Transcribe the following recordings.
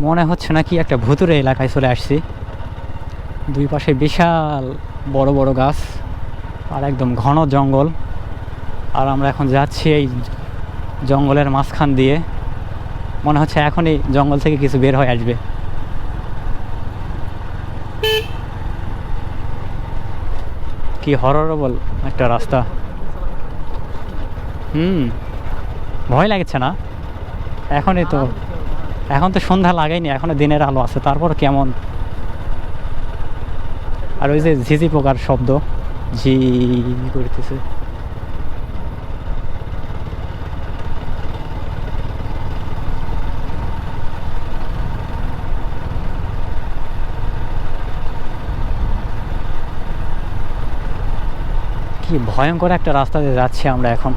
মনে হচ্ছে নাকি একটা ভুতুরে এলাকায় চলে আসছি। দুই পাশে বিশাল বড় বড় গাছ আর একদম ঘন জঙ্গল। আর আমরা এখন যাচ্ছি এই জঙ্গলের মাঝখান দিয়ে। মনে হচ্ছে এখনই জঙ্গল থেকে কিছু বের হয়ে আসবে। কি হররেবল একটা রাস্তা। ভয় লাগছে না? এখনই তো, এখন তো সন্ধ্যা লাগাইনি, এখনো দিনের আলো আছে, তারপর কেমন। আর ওই যে ঝিঝি পোকার শব্দ, ঝি করতেছে। কি ভয়ঙ্কর একটা রাস্তা দিয়ে যাচ্ছি আমরা এখন।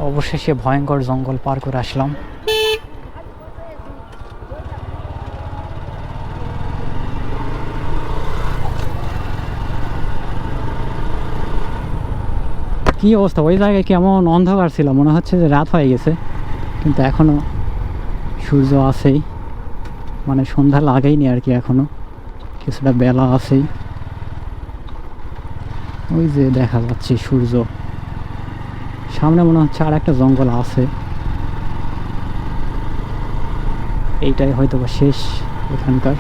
অবশেষে ভয়ঙ্কর জঙ্গল পার করে আসলাম। কি অবস্থা, ওই জায়গায় কেমন অন্ধকার ছিল, মনে হচ্ছে যে রাত হয়ে গেছে, কিন্তু এখনো সূর্য আছেই। মানে সন্ধ্যা লাগেইনি আর কি, এখনো কিছুটা বেলা আছেই। ওই যে দেখা যাচ্ছে সূর্য, সামনে মনে হচ্ছে আর একটা জঙ্গল আছে। এইটাই হয়তো বা শেষ, এখানকার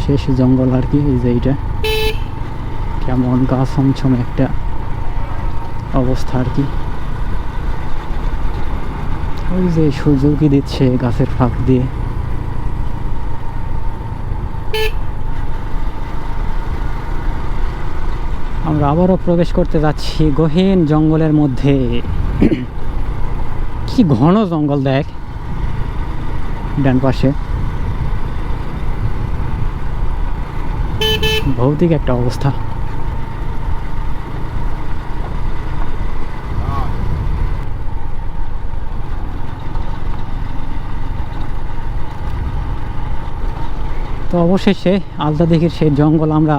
শেষ জঙ্গল আর কি। এই যে এইটা কেমন গা ছমছমে একটা অবস্থা আর কি। ওই যে সূর্য উঁকি দিচ্ছে গাছের ফাঁক দিয়ে। আমরা আবারও প্রবেশ করতে যাচ্ছি গহীন জঙ্গলের মধ্যে। কি ঘন জঙ্গল, দেখ ডান পাশে, ভৌতিক একটা অবস্থা। তো অবশেষে আলতাদিঘির সেই জঙ্গল আমরা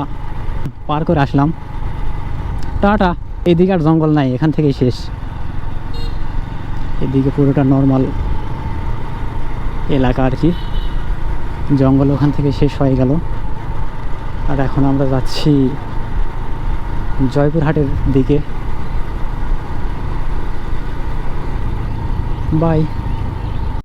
পার করে আসলাম। টাটা। এদিকে আর জঙ্গল নাই, এখান থেকেই শেষ। এদিকে পুরোটা নর্মাল এলাকা আর কি, জঙ্গল ওখান থেকে শেষ হয়ে গেল। আর এখন আমরা যাচ্ছি জয়পুরহাটের দিকে। বাই।